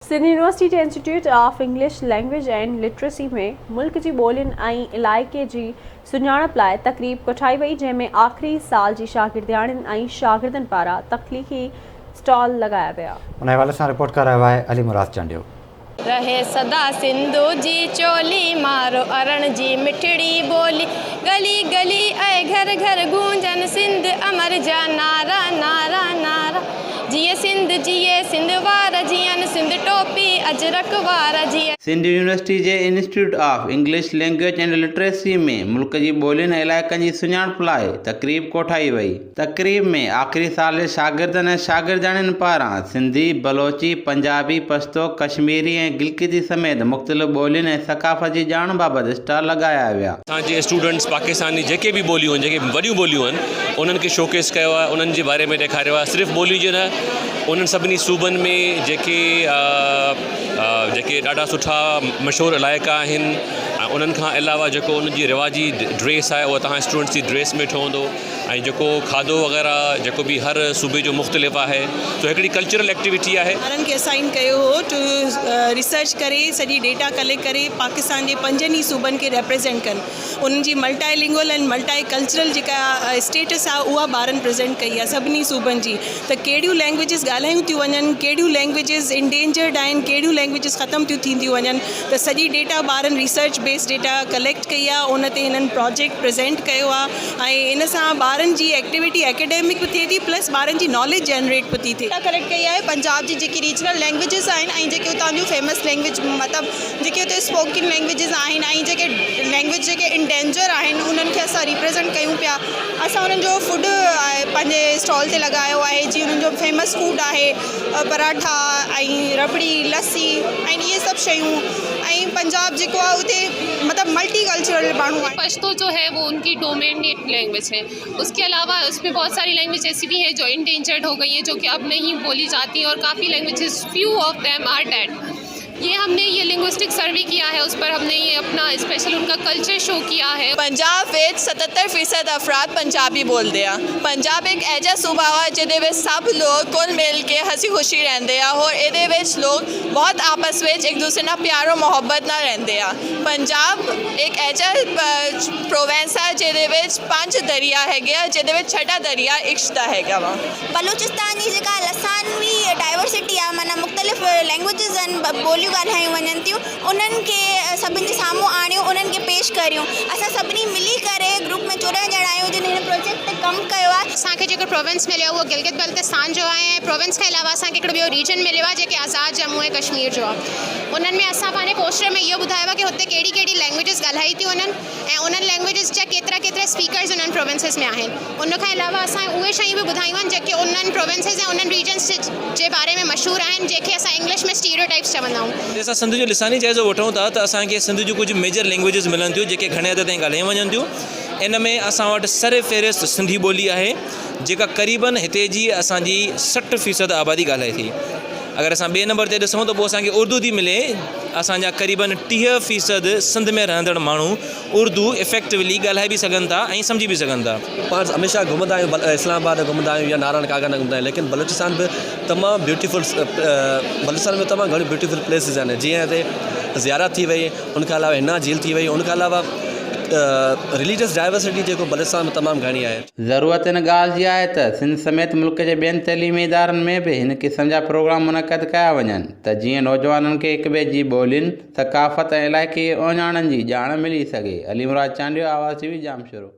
Sindh university जे institute of English language and literacy में मुल्क जी ॿोलियुनि ऐं इलाइक़े जी सुञाणप लाइ तक़रीब कोठाई वई, जंहिंमें आख़िरी साल जी शागिर्दियाणियुनि ऐं शागिर्दनि पारां तख़लीक़ी स्टॉल लॻाया विया। उन हवाले सां रिपोर्ट कर रहियो आहे अली मुराद चांडियो। रहे सदा सिंधु जी चोली, मारो अरण जी मिठड़ी बोली, गली गली ऐं घर घर गूंजन सिंध अमर जा नारा नारा नारा। जिए सिंध वार जियन सिंध टोपी अजरक वार जियन। सिंध यूनिवर्सिटी जे institute of English language and literacy में मुल्क जी ॿोलियुनि ऐं इलाइक़नि जी सुञाणप लाइ तक़रीब कोठाई वई। तक़रीब में आख़िरी साल जे शागिर्दनि ऐं शागिर्दियाणियुनि पारां सिंधी, बलोची, पंजाबी, पश्तो, कश्मीरी ऐं गिलगिती समेत मुख़्तलिफ़ ॿोलियुनि ऐं सक़ाफ़त जी ॼाण बाबति स्टॉल लॻाया विया। असांजे स्टूडेंट्स पाकिस्तानी जेके बि ॿोलियूं आहिनि, जेके वॾियूं ॿोलियूं आहिनि, उन्हनि खे शोकेस कयो आहे, उन्हनि जे बारे में ॾेखारियो आहे। सिर्फ़ु ॿोलियूं जो न, उन्हनि सभिनी सूबनि में जेके ॾाढा सुठा मशहूरु इलाइक़ा आहिनि, उन्हनि खां अलावा जेको उन्हनि जी रिवाजी ड्रेस आहे उहा तव्हां स्टूडेंट्स जी ड्रेस में ठहंदो, ऐं जेको खाधो वग़ैरह जेको बि हर सूबे जो मुख़्तलिफ़ आहे, तो हिकिड़ी कल्चरल एक्टिविटी आहे। ॿारनि खे असाइन कयो हो टू रिसर्च करे सॼी डेटा कलेक्ट करे पाकिस्तान जे 5 ई सूबनि खे रिप्रेज़ेंट कनि। उन्हनि जी मल्टाइलिंगुअल एंड मल्टाई कल्चरल जेका स्टेटस आहे उहा ॿारनि प्रेज़ेंट कई आहे सभिनी सूबनि जी, त कहिड़ियूं लैंग्वेजिस ॻाल्हायूं थियूं वञनि, कहिड़ियूं लैंग्वेजिस इंडेंजर्ड आहिनि, कहिड़ियूं लैंग्वेजिस ख़तमु थियूं थींदियूं वञनि, त सॼी डेटा ॿारनि रिसर्च बेस्ड डेटा कलेक्ट कई आहे। उन ते हिननि प्रोजेक्ट प्रेज़ेंट कयो आहे ऐं इन सां ॿारनि जी एक्टिविटी एकेडमिक बि थिए थी, प्लस ॿारनि जी नॉलेज जनरेट बि थी थिए। कलेक्ट कई आहे पंजाब जी जेकी रीजनल लैंग्वेजिस आहिनि ऐं जेके उतां जूं फेमस लैंग्वेज, मतिलबु जेके उते स्पोकन लैंग्वेजिस आहिनि ऐं जेके लैंग्वेज जेके इंडेंजर आहिनि उन्हनि खे असां रिप्रेज़ेंट कयूं पिया। असां उन्हनि जो फूड पंहिंजे स्टॉल ते लॻायो आहे, जीअं उन्हनि जो फेमस फूड आहे पराठा ऐं रबड़ी, लस्सी ऐं इहे सभु शयूं। ऐं पंजाब जेको आहे उते मतलब मल्टी कल्चरल माण्हू आहे। पश्तो जो है वो उनकी डोमिनेट लैंग्वेज है। उसके अलावा उसमें बहुत सारी लैंग्वेज ऐसी भी है जो इंडेंजर्ड हो गई है, जो कि अब नहीं बोली जाती, और काफ़ी languages few of them are dead. ये लिंग्विस्टिक सर्वे किया है, उस पर हमने ये अपना स्पेशल उनका कल्चर शो किया है। पंजाब में 77% अफराद पंजाबी बोलते हैं। पंजाब एक ऐसा सूबा है जिहदे सब लोग कुल मिल के हसी खुशी रहते हैं और ये लोग बहुत आपस में एक दूसरे ना प्यार और मोहब्बत ना रहते हैं। पंजाब एक ऐसा प्रोविंस है जिहदे 5 दरिया है, जिहदे 6 दरिया इश्क है। बलूचिस्तान जी जेका लसानी डाइवर्सिटी आहे, माना मुख़्तलिफ़ लैंग्वेजिस आहिनि, ॿोलियूं ॻाल्हायूं वञनि थियूं, उन्हनि खे सभिनि जे साम्हूं आणियूं, उन्हनि खे पेश करियूं। असां सभिनी मिली करे ग्रुप में 14 ॼणा आहियूं जिन हिन प्रोजेक्ट ते कमु कयो आहे। असांखे जेको प्रोविंस मिलियो उहो गिलगित बल्तिस्तान जो आहे, ऐं प्रोविंस खां अलावा असांखे हिकिड़ो ॿियो रीजन मिलियो आहे जेके आज़ाद जम्मू ऐं कश्मीर जो आहे। उन्हनि में असां पंहिंजे पोस्टर में इहो ॿुधायो आहे कि हुते कहिड़ी कहिड़ी लैंग्वेजिस ॻाल्हाई थियूं वञनि ऐं उन्हनि लैंग्वेजिस जा केतिरा स्पीकर्स उन्हनि प्रोविंसिस में आहिनि। उन खां अलावा असां उहे शयूं बि ॿुधायूं आहिनि जेके उन्हनि प्रोविंसिस ऐं उन्हनि रीजन्स जे बारे में मशहूरु आहिनि, जंहिंखे असां इंग्लिश में स्टीरियोटाइप्स चवंदा आहियूं। असां सिंध जो लिसानी जाइज़ो वठूं था त असांखे सिंध जूं कुझु मेजर लैंग्वेजिस मिलनि थियूं जेके घणे हद ताईं ॻाल्हायूं वञनि थियूं। इन में असां वटि सर फ़हिरिस्त सिंधी ॿोली आहे जेका क़रीबन हिते जी असांजी 60% आबादी ॻाल्हाए थी। अगरि असां ॿिए नंबर ते ॾिसूं त पोइ असांखे उर्दू थी मिले। असांजा क़रीबन 30% सिंध में रहंदड़ माण्हू उर्दू इफेक्टिवली ॻाल्हाए बि सघनि था ऐं सम्झी बि सघनि था। पाण हमेशा घुमंदा आहियूं, इस्लामाबाद घुमंदा आहियूं या नारायण कागन घुमंदा आहियूं, लेकिन बलूचिस्तान बि तमामु ब्यूटीफुल, बलूचिस्तान में तमामु घणी ब्यूटीफुल प्लेसिस आहिनि, जीअं हिते ज़ियारत थी वई, उनखां अलावा हिना झील थी वई, उनखां अलावा रिलीजियस डाइवर्सिटी जेको बलूचिस्तान में तमामु घणी आहे। ज़रूरत इन ॻाल्हि जी आहे त सिंध समेत मुल्क जे ॿियनि तइलीमी इदारनि में बि हिन क़िस्म जा प्रोग्राम मुनक़द कया वञनि, त जीअं नौजवाननि खे हिक ॿिए जी ॿोलियुनि, सक़ाफ़त ऐं इलाइक़ी ओञाणनि जी ॼाण मिली सघे। अली मुराद चांडियो, आवाज़ TV, जामशोरो।